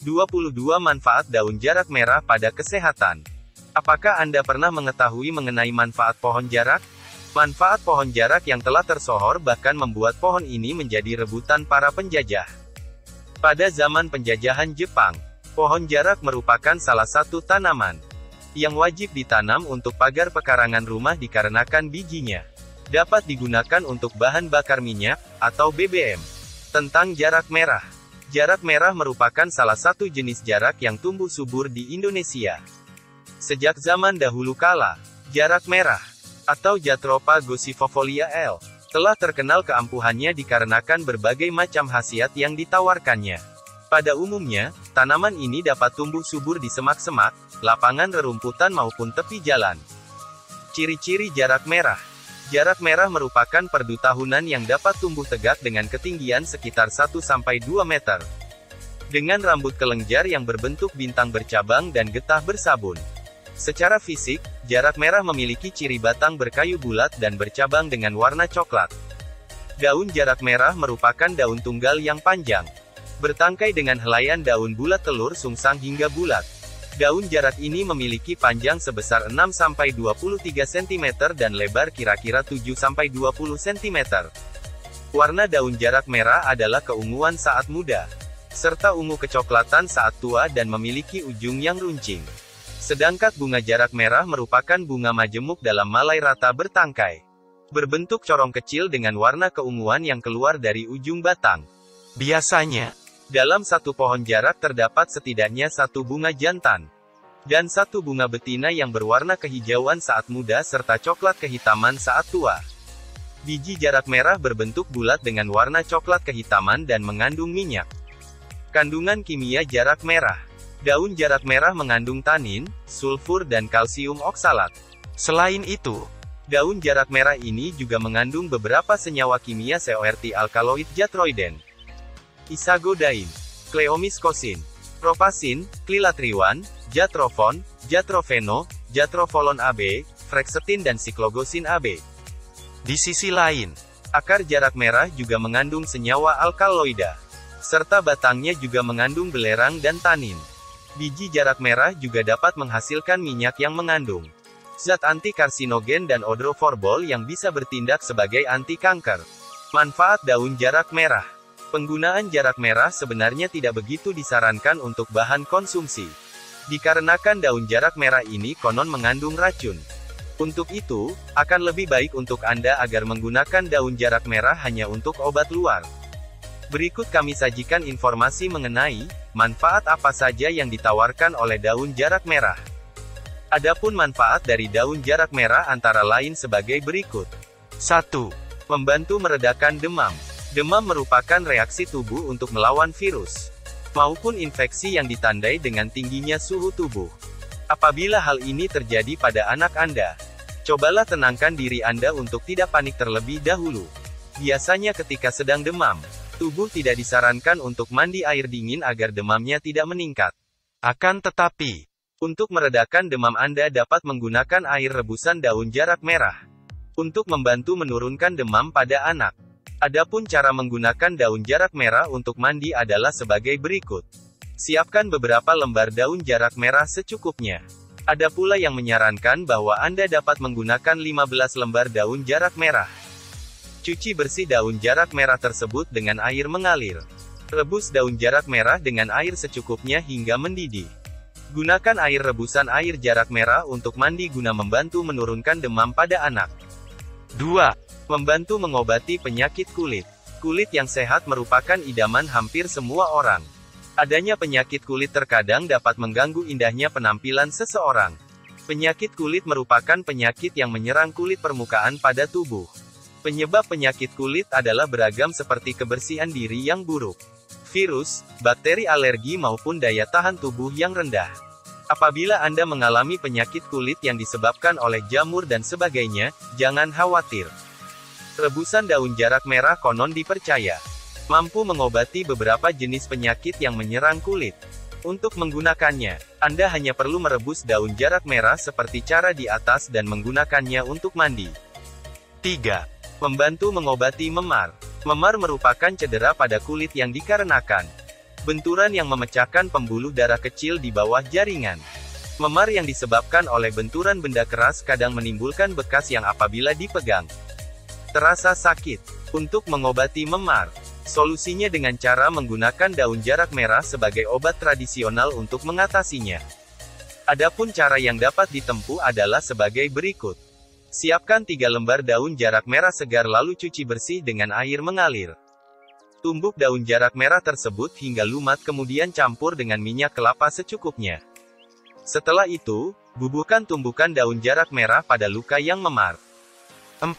22 Manfaat daun jarak merah pada kesehatan. Apakah Anda pernah mengetahui mengenai manfaat pohon jarak? Manfaat pohon jarak yang telah tersohor bahkan membuat pohon ini menjadi rebutan para penjajah. Pada zaman penjajahan Jepang, pohon jarak merupakan salah satu tanaman yang wajib ditanam untuk pagar pekarangan rumah dikarenakan bijinya dapat digunakan untuk bahan bakar minyak atau BBM. Tentang jarak merah. Jarak merah merupakan salah satu jenis jarak yang tumbuh subur di Indonesia. Sejak zaman dahulu kala, jarak merah, atau Jatropha gossypifolia L., telah terkenal keampuhannya dikarenakan berbagai macam khasiat yang ditawarkannya. Pada umumnya, tanaman ini dapat tumbuh subur di semak-semak, lapangan rerumputan maupun tepi jalan. Ciri-ciri jarak merah. Jarak merah merupakan perdu tahunan yang dapat tumbuh tegak dengan ketinggian sekitar 1-2 meter. Dengan rambut kelenjar yang berbentuk bintang bercabang dan getah bersabun. Secara fisik, jarak merah memiliki ciri batang berkayu bulat dan bercabang dengan warna coklat. Daun jarak merah merupakan daun tunggal yang panjang, bertangkai dengan helaian daun bulat telur sungsang hingga bulat. Daun jarak ini memiliki panjang sebesar 6-23 cm dan lebar kira-kira 7-20 cm. Warna daun jarak merah adalah keunguan saat muda, serta ungu kecoklatan saat tua dan memiliki ujung yang runcing. Sedangkan bunga jarak merah merupakan bunga majemuk dalam malai rata bertangkai, berbentuk corong kecil dengan warna keunguan yang keluar dari ujung batang. Biasanya, dalam satu pohon jarak terdapat setidaknya satu bunga jantan, dan satu bunga betina yang berwarna kehijauan saat muda serta coklat kehitaman saat tua. Biji jarak merah berbentuk bulat dengan warna coklat kehitaman dan mengandung minyak. Kandungan kimia jarak merah. Daun jarak merah mengandung tanin, sulfur dan kalsium oksalat. Selain itu, daun jarak merah ini juga mengandung beberapa senyawa kimia seperti alkaloid jatroiden, isagodain, kleomiskosin, propasin, klilatriwan, jatrofon, jatrofeno, jatrofolon AB, freksetin dan siklogosin AB. Di sisi lain, akar jarak merah juga mengandung senyawa alkaloida, serta batangnya juga mengandung belerang dan tanin. Biji jarak merah juga dapat menghasilkan minyak yang mengandung zat anti-karsinogen dan odroforbol yang bisa bertindak sebagai anti kanker. Manfaat daun jarak merah. Penggunaan jarak merah sebenarnya tidak begitu disarankan untuk bahan konsumsi, dikarenakan daun jarak merah ini konon mengandung racun. Untuk itu, akan lebih baik untuk Anda agar menggunakan daun jarak merah hanya untuk obat luar. Berikut kami sajikan informasi mengenai manfaat apa saja yang ditawarkan oleh daun jarak merah. Adapun manfaat dari daun jarak merah antara lain sebagai berikut. 1. Membantu meredakan demam. Demam merupakan reaksi tubuh untuk melawan virus maupun infeksi yang ditandai dengan tingginya suhu tubuh. Apabila hal ini terjadi pada anak Anda, cobalah tenangkan diri Anda untuk tidak panik terlebih dahulu. Biasanya ketika sedang demam, tubuh tidak disarankan untuk mandi air dingin agar demamnya tidak meningkat. Akan tetapi, untuk meredakan demam Anda dapat menggunakan air rebusan daun jarak merah untuk membantu menurunkan demam pada anak. Adapun cara menggunakan daun jarak merah untuk mandi adalah sebagai berikut. Siapkan beberapa lembar daun jarak merah secukupnya. Ada pula yang menyarankan bahwa Anda dapat menggunakan 15 lembar daun jarak merah. Cuci bersih daun jarak merah tersebut dengan air mengalir. Rebus daun jarak merah dengan air secukupnya hingga mendidih. Gunakan air rebusan air jarak merah untuk mandi guna membantu menurunkan demam pada anak. 2. Membantu mengobati penyakit kulit. Kulit yang sehat merupakan idaman hampir semua orang. Adanya penyakit kulit terkadang dapat mengganggu indahnya penampilan seseorang. Penyakit kulit merupakan penyakit yang menyerang kulit permukaan pada tubuh. Penyebab penyakit kulit adalah beragam seperti kebersihan diri yang buruk, virus, bakteri alergi maupun daya tahan tubuh yang rendah. Apabila Anda mengalami penyakit kulit yang disebabkan oleh jamur dan sebagainya, jangan khawatir. Rebusan daun jarak merah konon dipercaya mampu mengobati beberapa jenis penyakit yang menyerang kulit. Untuk menggunakannya, Anda hanya perlu merebus daun jarak merah seperti cara di atas dan menggunakannya untuk mandi. 3. Membantu mengobati memar. Memar merupakan cedera pada kulit yang dikarenakan Benturan yang memecahkan pembuluh darah kecil di bawah jaringan. Memar yang disebabkan oleh benturan benda keras kadang menimbulkan bekas yang apabila dipegang terasa sakit. Untuk mengobati memar, solusinya dengan cara menggunakan daun jarak merah sebagai obat tradisional untuk mengatasinya. Adapun cara yang dapat ditempuh adalah sebagai berikut. Siapkan 3 lembar daun jarak merah segar lalu cuci bersih dengan air mengalir. Tumbuk daun jarak merah tersebut hingga lumat kemudian campur dengan minyak kelapa secukupnya. Setelah itu, bubuhkan tumbukan daun jarak merah pada luka yang memar. 4.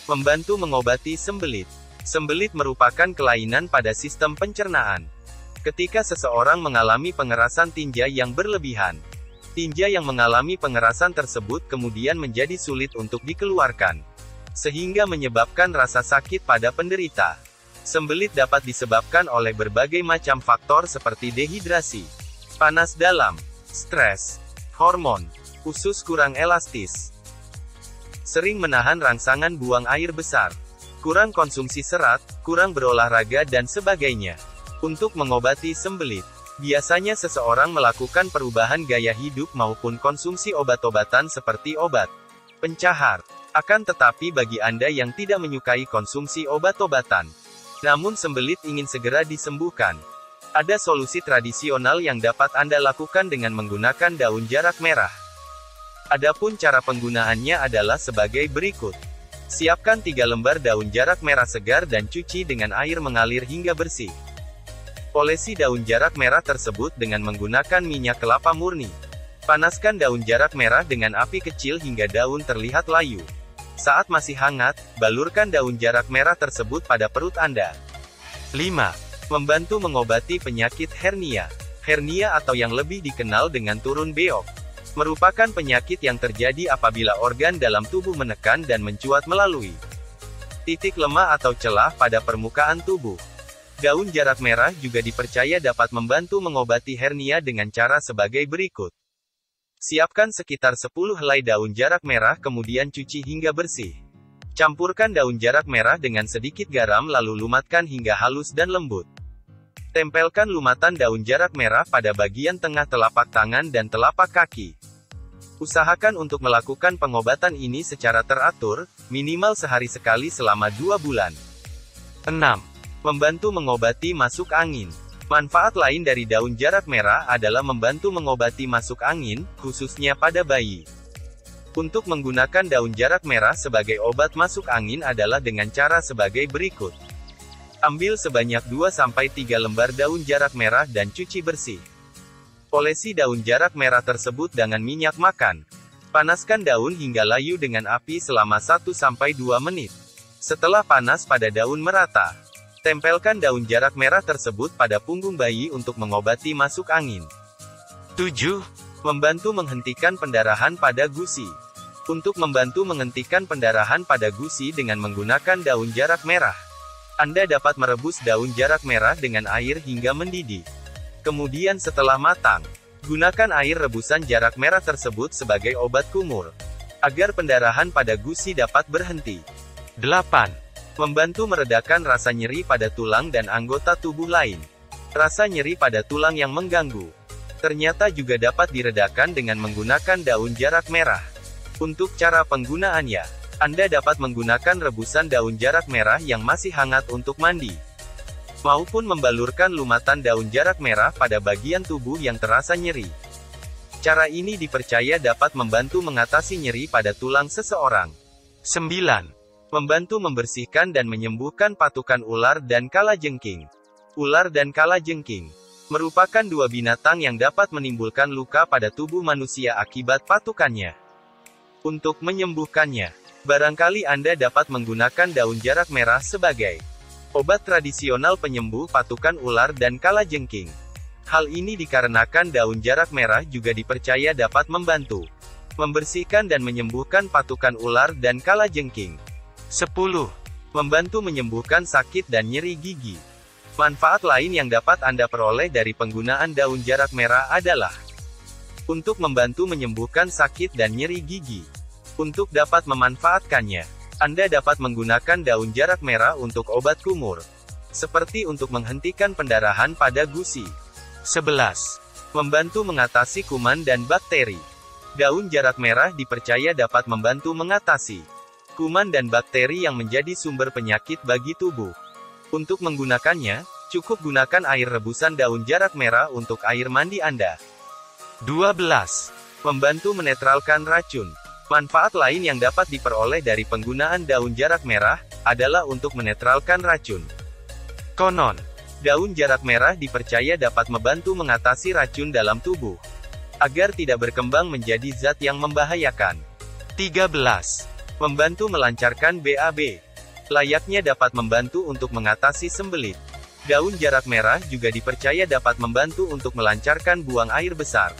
Membantu mengobati sembelit. Sembelit merupakan kelainan pada sistem pencernaan. Ketika seseorang mengalami pengerasan tinja yang berlebihan, tinja yang mengalami pengerasan tersebut kemudian menjadi sulit untuk dikeluarkan, sehingga menyebabkan rasa sakit pada penderita. Sembelit dapat disebabkan oleh berbagai macam faktor seperti dehidrasi, panas dalam, stres, hormon, usus kurang elastis, sering menahan rangsangan buang air besar, kurang konsumsi serat, kurang berolahraga dan sebagainya. Untuk mengobati sembelit, biasanya seseorang melakukan perubahan gaya hidup maupun konsumsi obat-obatan seperti obat pencahar. Akan tetapi bagi Anda yang tidak menyukai konsumsi obat-obatan, namun sembelit ingin segera disembuhkan, ada solusi tradisional yang dapat Anda lakukan dengan menggunakan daun jarak merah. Adapun cara penggunaannya adalah sebagai berikut. Siapkan 3 lembar daun jarak merah segar dan cuci dengan air mengalir hingga bersih. Olesi daun jarak merah tersebut dengan menggunakan minyak kelapa murni. Panaskan daun jarak merah dengan api kecil hingga daun terlihat layu. Saat masih hangat, balurkan daun jarak merah tersebut pada perut Anda. 5. Membantu mengobati penyakit hernia. Hernia atau yang lebih dikenal dengan turun beok, merupakan penyakit yang terjadi apabila organ dalam tubuh menekan dan mencuat melalui titik lemah atau celah pada permukaan tubuh. Daun jarak merah juga dipercaya dapat membantu mengobati hernia dengan cara sebagai berikut. Siapkan sekitar 10 helai daun jarak merah kemudian cuci hingga bersih. Campurkan daun jarak merah dengan sedikit garam lalu lumatkan hingga halus dan lembut. Tempelkan lumatan daun jarak merah pada bagian tengah telapak tangan dan telapak kaki. Usahakan untuk melakukan pengobatan ini secara teratur, minimal sehari sekali selama 2 bulan. 6. Membantu mengobati masuk angin. Manfaat lain dari daun jarak merah adalah membantu mengobati masuk angin, khususnya pada bayi. Untuk menggunakan daun jarak merah sebagai obat masuk angin adalah dengan cara sebagai berikut. Ambil sebanyak 2-3 lembar daun jarak merah dan cuci bersih. Olesi daun jarak merah tersebut dengan minyak makan. Panaskan daun hingga layu dengan api selama 1-2 menit. Setelah panas pada daun merata, tempelkan daun jarak merah tersebut pada punggung bayi untuk mengobati masuk angin. 7. Membantu menghentikan pendarahan pada gusi. Untuk membantu menghentikan pendarahan pada gusi dengan menggunakan daun jarak merah, Anda dapat merebus daun jarak merah dengan air hingga mendidih. Kemudian setelah matang, gunakan air rebusan jarak merah tersebut sebagai obat kumur, agar pendarahan pada gusi dapat berhenti. 8. Membantu meredakan rasa nyeri pada tulang dan anggota tubuh lain. Rasa nyeri pada tulang yang mengganggu, ternyata juga dapat diredakan dengan menggunakan daun jarak merah. Untuk cara penggunaannya, Anda dapat menggunakan rebusan daun jarak merah yang masih hangat untuk mandi, maupun membalurkan lumatan daun jarak merah pada bagian tubuh yang terasa nyeri. Cara ini dipercaya dapat membantu mengatasi nyeri pada tulang seseorang. 9. Membantu membersihkan dan menyembuhkan patukan ular dan kalajengking. Ular dan kalajengking merupakan 2 binatang yang dapat menimbulkan luka pada tubuh manusia akibat patukannya. Untuk menyembuhkannya, barangkali Anda dapat menggunakan daun jarak merah sebagai obat tradisional penyembuh patukan ular dan kalajengking. Hal ini dikarenakan daun jarak merah juga dipercaya dapat membantu membersihkan dan menyembuhkan patukan ular dan kalajengking. 10. Membantu menyembuhkan sakit dan nyeri gigi. Manfaat lain yang dapat Anda peroleh dari penggunaan daun jarak merah adalah untuk membantu menyembuhkan sakit dan nyeri gigi. Untuk dapat memanfaatkannya, Anda dapat menggunakan daun jarak merah untuk obat kumur, seperti untuk menghentikan pendarahan pada gusi. 11. Membantu mengatasi kuman dan bakteri. Daun jarak merah dipercaya dapat membantu mengatasi kuman dan bakteri yang menjadi sumber penyakit bagi tubuh. Untuk menggunakannya, cukup gunakan air rebusan daun jarak merah untuk air mandi Anda. 12. Membantu menetralkan racun. Manfaat lain yang dapat diperoleh dari penggunaan daun jarak merah adalah untuk menetralkan racun. Konon, daun jarak merah dipercaya dapat membantu mengatasi racun dalam tubuh, agar tidak berkembang menjadi zat yang membahayakan. 13. Membantu melancarkan BAB. Layaknya dapat membantu untuk mengatasi sembelit. Daun jarak merah juga dipercaya dapat membantu untuk melancarkan buang air besar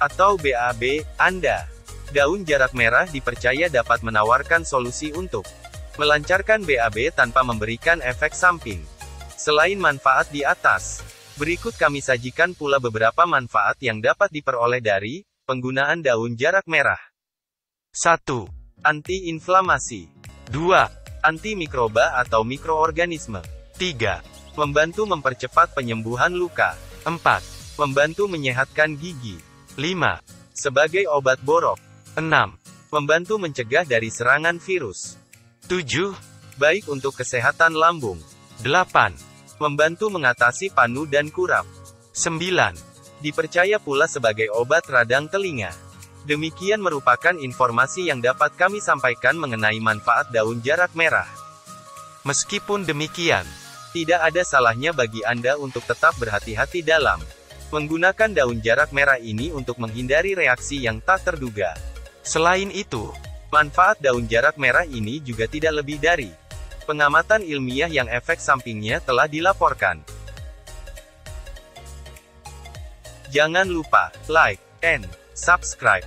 atau BAB Anda. Daun jarak merah dipercaya dapat menawarkan solusi untuk melancarkan BAB tanpa memberikan efek samping. Selain manfaat di atas, berikut kami sajikan pula beberapa manfaat yang dapat diperoleh dari penggunaan daun jarak merah. 1. Anti-inflamasi. 2. Antimikroba atau mikroorganisme. 3. Membantu mempercepat penyembuhan luka. 4. Membantu menyehatkan gigi. 5. Sebagai obat borok. 6. Membantu mencegah dari serangan virus. 7. Baik untuk kesehatan lambung. 8. Membantu mengatasi panu dan kurap. 9. Dipercaya pula sebagai obat radang telinga. Demikian merupakan informasi yang dapat kami sampaikan mengenai manfaat daun jarak merah. Meskipun demikian, tidak ada salahnya bagi Anda untuk tetap berhati-hati dalam menggunakan daun jarak merah ini untuk menghindari reaksi yang tak terduga. Selain itu, manfaat daun jarak merah ini juga tidak lebih dari pengamatan ilmiah yang efek sampingnya telah dilaporkan. Jangan lupa like and subscribe.